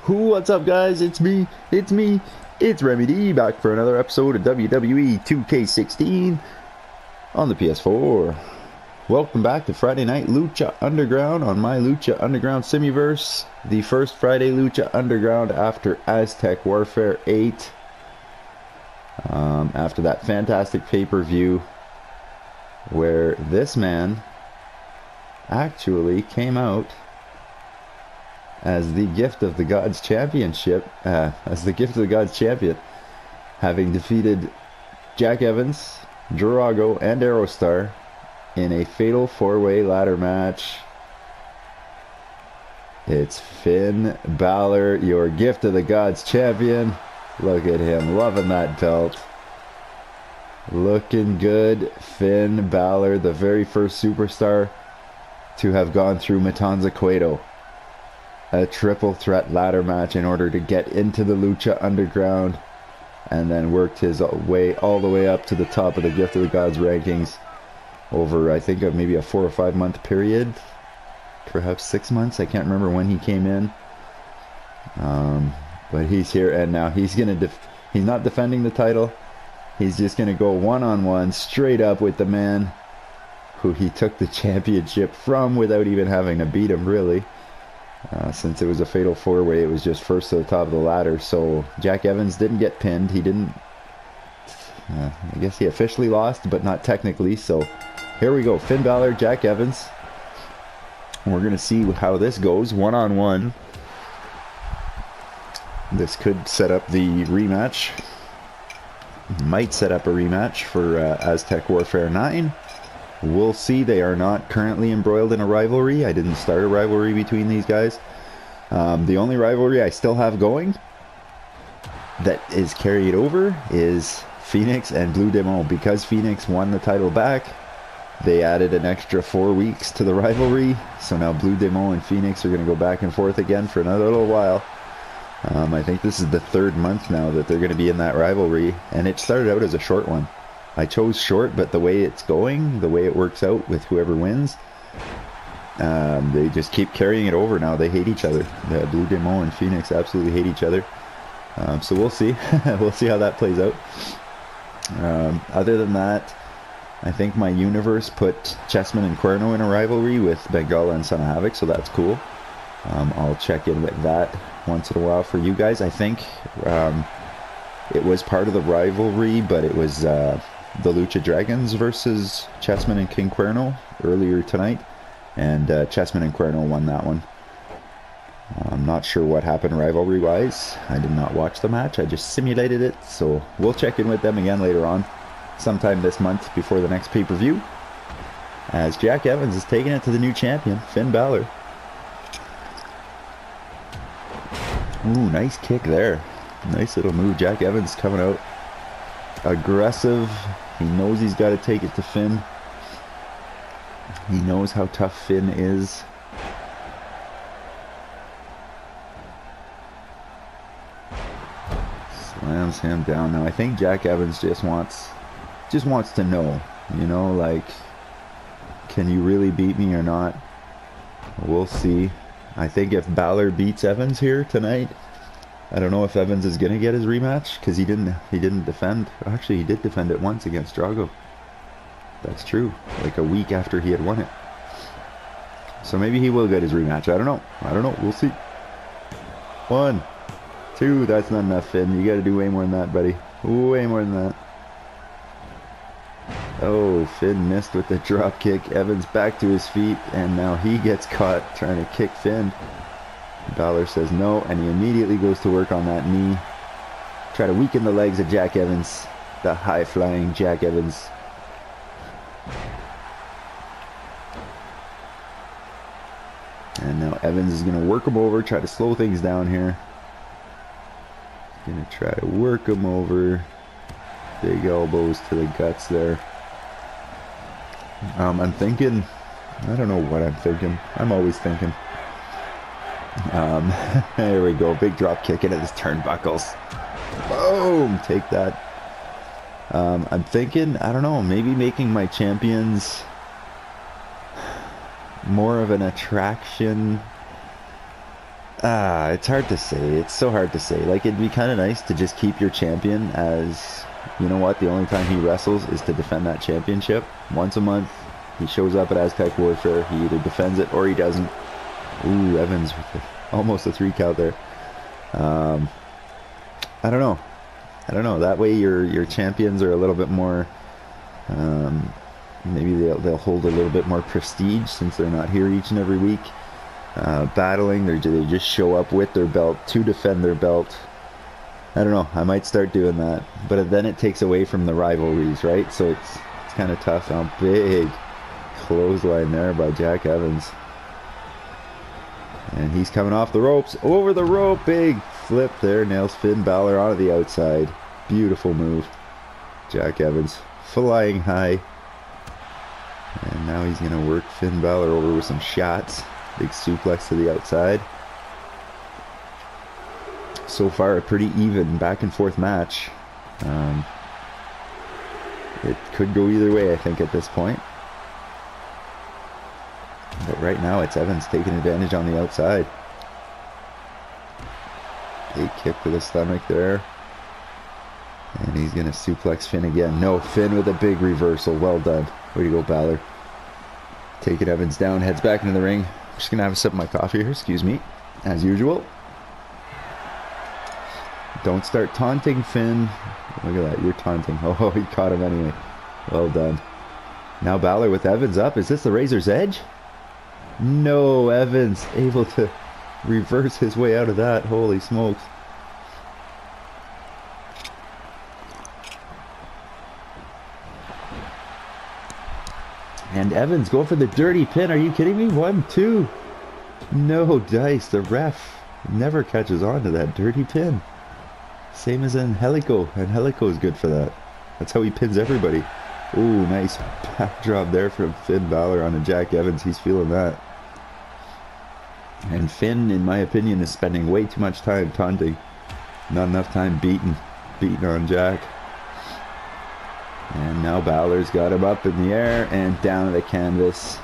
What's up, guys? It's me, it's Remy D, back for another episode of WWE 2K16 on the PS4. Welcome back to Friday Night Lucha Underground on my Lucha Underground Simuverse, the first Friday Lucha Underground after Aztec Warfare 8. After that fantastic pay-per-view where this man actually came out as the gift of the Gods Championship, champion, having defeated Jack Evans, Drago, and Aerostar in a fatal four-way ladder match. It's Finn Balor, your gift of the Gods champion. Look at him, loving that belt. Looking good. Finn Balor, the very first superstar to have gone through Matanza Cueto. A triple threat ladder match in order to get into the Lucha Underground, and then worked his way all the way up to the top of the Gift of the Gods rankings over, I think, maybe a 4 or 5 month period, perhaps 6 months. I can't remember when he came in, but he's here, and now he's not defending the title. He's just gonna go one-on-one straight up with the man who he took the championship from without even having to beat him, really. Since it was a fatal four-way, it was just first to the top of the ladder. So Jack Evans didn't get pinned. He didn't, I guess he officially lost, but not technically. So here we go, Finn Balor, Jack Evans. We're going to see how this goes, one-on-one. This could set up the rematch. Might set up a rematch for Aztec Warfare 9. We'll see. They are not currently embroiled in a rivalry. I didn't start a rivalry between these guys. The only rivalry I still have going that is carried over is Phoenix and Blue Demon. Because Phoenix won the title back, they added an extra 4 weeks to the rivalry. So now Blue Demon and Phoenix are going to go back and forth again for another little while. I think this is the 3rd month now that they're going to be in that rivalry. And it started out as a short one. I chose short, but the way it's going, the way it works out with whoever wins, they just keep carrying it over now. They hate each other. The Blue Demon and Phoenix absolutely hate each other. So we'll see. We'll see how that plays out. Other than that, I think my universe put Chessman and Cuerno in a rivalry with Bengala and Son of Havoc, so that's cool. I'll check in with that once in a while for you guys. I think it was part of the rivalry, but it was the Lucha Dragons versus Chessman and King Cuerno earlier tonight, and Chessman and Cuerno won that one. I'm not sure what happened rivalry wise. I did not watch the match, I just simulated it, so we'll check in with them again later on, sometime this month before the next pay-per-view, as Jack Evans is taking it to the new champion, Finn Balor. Ooh, nice kick there. Nice little move. Jack Evans coming out aggressive. He knows he's got to take it to Finn. He knows how tough Finn is. Slams him down. Now I think Jack Evans just wants to know, you know, like, can you really beat me or not? We'll see. I think if Balor beats Evans here tonight, I don't know if Evans is going to get his rematch, because he didn't defend. Actually, he did defend it once against Drago. That's true. Like a week after he had won it. So maybe he will get his rematch. I don't know. We'll see. 1, 2. That's not enough, Finn. You got to do way more than that, buddy. Way more than that. Oh, Finn missed with the drop kick. Evans back to his feet, and now he gets caught trying to kick Finn. Balor says no, and he immediately goes to work on that knee. Try to weaken the legs of Jack Evans. The high-flying Jack Evans. And now Evans is going to work him over, try to slow things down here. Going to try to work him over. Big elbows to the guts there. I'm thinking, I don't know what I'm thinking. I'm always thinking. There we go. Big drop kick into his turnbuckles. Boom! Take that. I'm thinking, I don't know, maybe making my champions more of an attraction. It's hard to say. It's so hard to say. Like, it'd be kind of nice to just keep your champion as, you know what, the only time he wrestles is to defend that championship. Once a month, he shows up at Aztec Warfare. He either defends it or he doesn't. Ooh, Evans with almost a 3 count there. I don't know. That way your champions are a little bit more, maybe they'll hold a little bit more prestige since they're not here each and every week. Battling, they just show up with their belt to defend their belt. I don't know, I might start doing that, but then it takes away from the rivalries, right? So it's kind of tough. Big clothesline there by Jack Evans, and he's coming off the ropes, over the rope, big flip there, nails Finn Balor onto the outside. Beautiful move. Jack Evans flying high, and now he's gonna work Finn Balor over with some shots. Big suplex to the outside. So far, a pretty even back and forth match. It could go either way, I think, at this point. But right now, it's Evans taking advantage on the outside. Big kick to the stomach there. And he's going to suplex Finn again. No, Finn with a big reversal. Well done. Way to go, Balor. Taking Evans down, heads back into the ring. Just gonna have a sip of my coffee here, excuse me, as usual. Don't start taunting Finn. Look at that, you're taunting. Oh, he caught him anyway. Well done. Now Balor with Evans up. Is this the Razor's Edge? No, Evans able to reverse his way out of that. Holy smokes. And Evans going for the dirty pin. Are you kidding me? 1, 2. No dice. The ref never catches on to that dirty pin. Same as Angelico. Angelico is good for that. That's how he pins everybody. Ooh, nice backdrop there from Finn Balor onto Jack Evans. He's feeling that. And Finn, in my opinion, is spending way too much time taunting. Not enough time beating on Jack. And now Balor's got him up in the air and down to the canvas.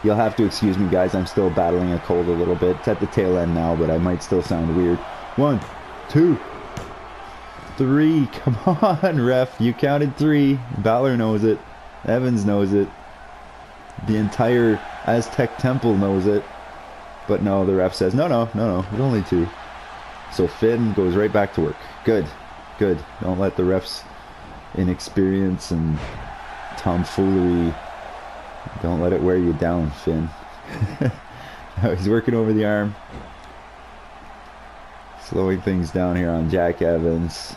You'll have to excuse me, guys. I'm still battling a cold a little bit. It's at the tail end now, but I might still sound weird. 1, 2, 3. Come on, ref. You counted 3. Balor knows it. Evans knows it. The entire Aztec temple knows it. But no, the ref says, no. It's only 2. So Finn goes right back to work. Good. Don't let the refs' inexperience and tomfoolery, don't let it wear you down, Finn. Now he's working over the arm, slowing things down here on Jack Evans,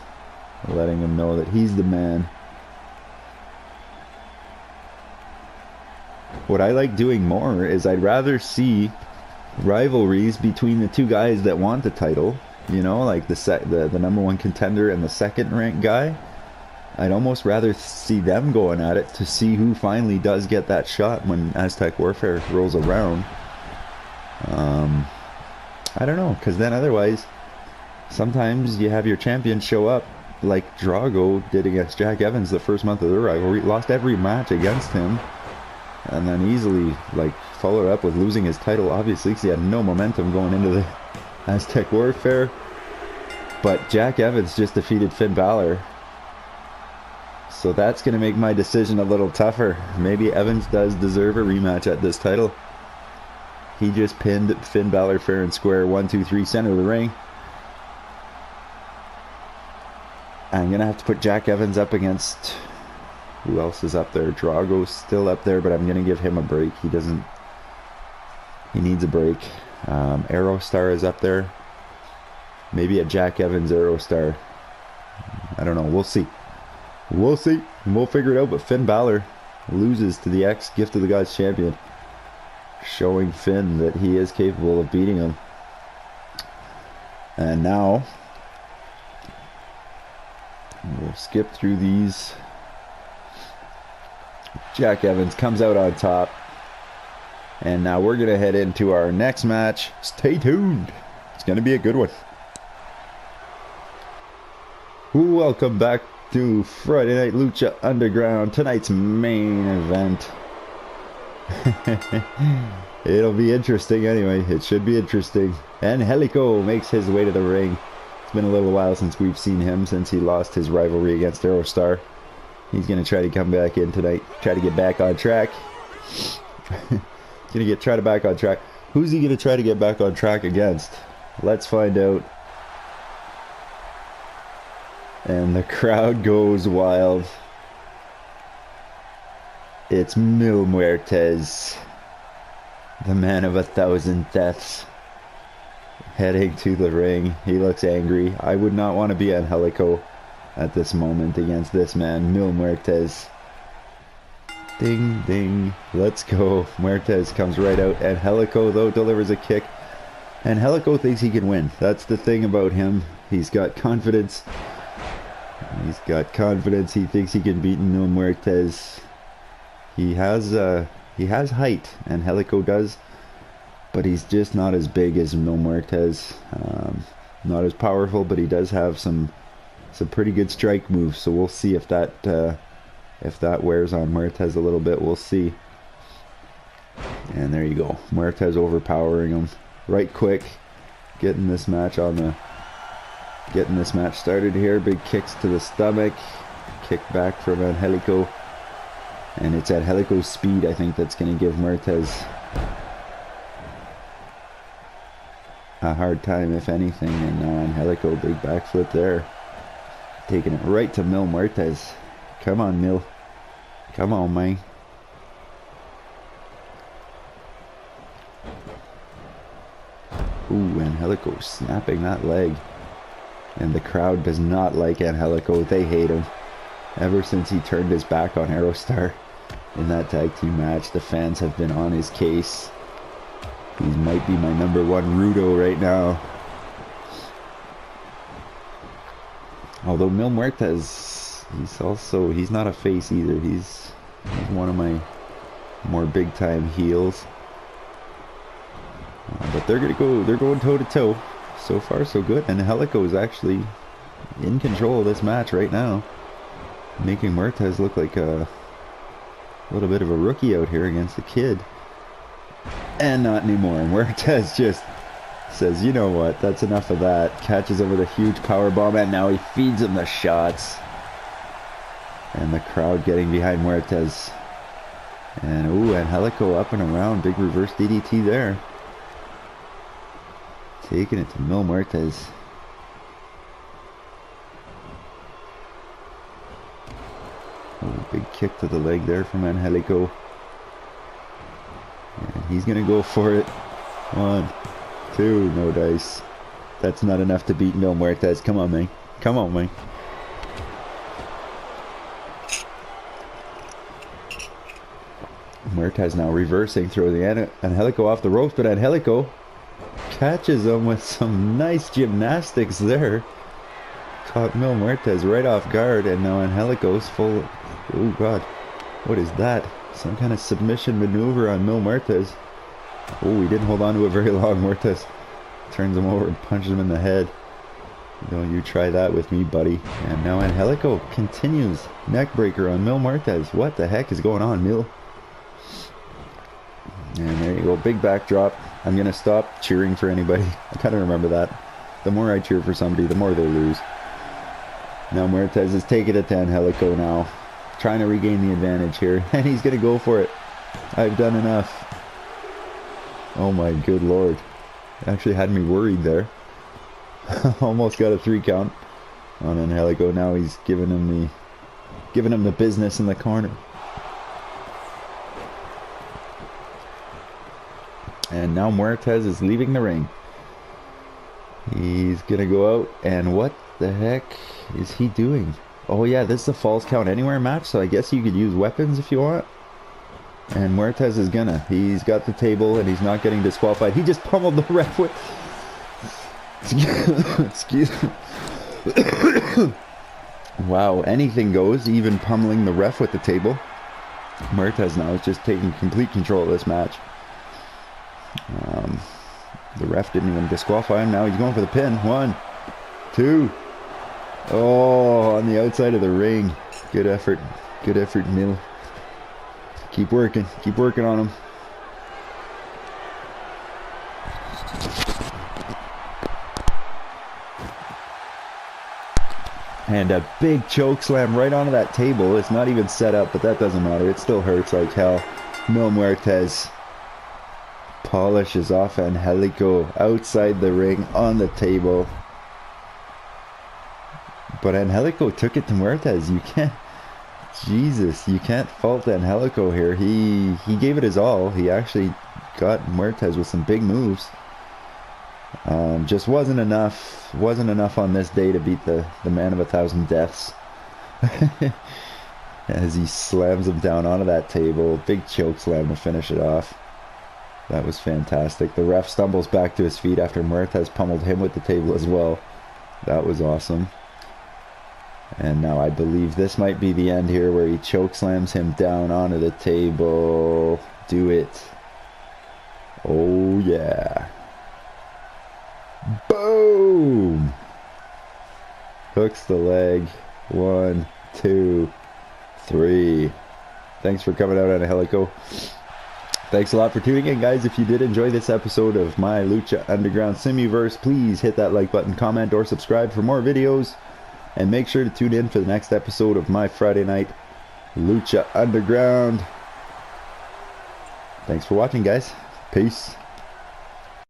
letting him know that he's the man. What I like doing more is I'd rather see rivalries between the 2 guys that want the title, you know, like the number 1 contender and the second ranked guy. I'd almost rather see them going at it to see who finally does get that shot when Aztec Warfare rolls around. I don't know, because then otherwise, sometimes you have your champion show up like Drago did against Jack Evans the first month of their rivalry, lost every match against him, and then easily like followed up with losing his title, obviously, because he had no momentum going into the Aztec Warfare. But Jack Evans just defeated Finn Balor. So that's going to make my decision a little tougher. Maybe Evans does deserve a rematch at this title. He just pinned Finn Balor fair and square. 1, 2, 3, center of the ring. I'm going to have to put Jack Evans up against... Who else is up there? Drago's still up there, but I'm going to give him a break. He needs a break. Aerostar is up there. Maybe a Jack Evans Aerostar. I don't know. We'll see. We'll figure it out. But Finn Balor loses to the ex-Gift of the Gods champion, showing Finn that he is capable of beating him. And now we'll skip through these. Jack Evans comes out on top. And now we're going to head into our next match. Stay tuned. It's going to be a good one. Welcome back to Friday Night Lucha Underground, tonight's main event. It'll be interesting anyway. It should be interesting. Angelico makes his way to the ring. It's been a little while since we've seen him, since he lost his rivalry against Aerostar. He's going to try to come back in tonight. Try to get back on track. Try to back on track. Who's he going to try to get back on track against? Let's find out. And the crowd goes wild. It's Muertes, the man of 1,000 deaths, heading to the ring. He looks angry. I would not want to be Angelico at this moment against this man, Muertes. Ding, ding. Let's go. Muertes comes right out. Angelico, though, delivers a kick. Angelico thinks he can win. That's the thing about him. He's got confidence. He's got confidence. He thinks he can beat Muertes. He has height, Angelico does, but he's just not as big as Muertes. Not as powerful, but he does have some pretty good strike moves. So we'll see if that wears on Muertes a little bit. We'll see. And there you go, Muertes overpowering him right quick, getting this match started here. Big kicks to the stomach, kick back from Angelico. And it's Angelico's speed, I think, that's going to give Muertes a hard time, if anything. And now Angelico, big backflip there. Taking it right to Muertes. Come on, Mil. Come on, man. Ooh, Angelico snapping that leg. And the crowd does not like Angelico. They hate him. Ever since he turned his back on Aerostar in that tag team match, the fans have been on his case. He might be my #1 Rudo right now. Although Muertes, he's not a face either. He's one of my more big time heels. But they're going toe to toe. So far so good. And Angelico is actually in control of this match right now, making Muertes look like a little bit of a rookie out here against a kid. And not anymore. Muertes just says, you know what, that's enough of that. Catches him with a huge power bomb, and now he feeds him the shots. And the crowd getting behind Muertes. And ooh, Angelico up and around. Big reverse DDT there. Taking it to Muertes. Oh, big kick to the leg there from Angelico. And he's going to go for it. 1, 2, no dice. That's not enough to beat Muertes. Come on, man. Come on, man. Muertes now reversing, throw the Angelico off the ropes, but Angelico catches him with some nice gymnastics there. Caught Muertes right off guard, and now Angelico's full. Oh god, what is that? Some kind of submission maneuver on Muertes. Oh, he didn't hold on to it very long. Muertes turns him over and punches him in the head. Don't you try that with me, buddy. And now Angelico continues. Neckbreaker on Muertes. What the heck is going on, Mil? And there you go, big backdrop. I'm going to stop cheering for anybody. I kind of remember that. The more I cheer for somebody, the more they lose. Now Muertes is taking it to Angelico now. Trying to regain the advantage here. And he's going to go for it. I've done enough. Oh my good lord. Actually had me worried there. Almost got a 3 count on Angelico. Now he's giving him the business in the corner. And now Muertes is leaving the ring. He's gonna go out, and what the heck is he doing? Oh yeah, this is a falls count anywhere match, so I guess you could use weapons if you want. And Muertes is gonna. He's got the table, and he's not getting disqualified. He just pummeled the ref with... Excuse me. Wow, anything goes, even pummeling the ref with the table. Muertes now is just taking complete control of this match. The ref didn't even disqualify him. Now he's going for the pin. 1, 2. Oh, on the outside of the ring. Good effort. Good effort, Mil. Keep working on him. And a big choke slam right onto that table. It's not even set up, but that doesn't matter. It still hurts like hell. No Muertes. Polishes off Angelico outside the ring on the table. But Angelico took it to Muertes. You can't... Jesus, you can't fault Angelico here. He gave it his all. He actually got Muertes with some big moves. Just wasn't enough on this day to beat the man of 1,000 deaths. As he slams him down onto that table. Big choke slam to finish it off. That was fantastic. The ref stumbles back to his feet after Muertes pummeled him with the table as well. That was awesome. And now I believe this might be the end here where he choke slams him down onto the table. Do it. Oh yeah. Boom! Hooks the leg. 1, 2, 3. Thanks for coming out, Angelico. Thanks a lot for tuning in, guys. If you did enjoy this episode of my Lucha Underground Simuverse, please hit that like button, comment, or subscribe for more videos. And make sure to tune in for the next episode of my Friday night Lucha Underground. Thanks for watching, guys. Peace.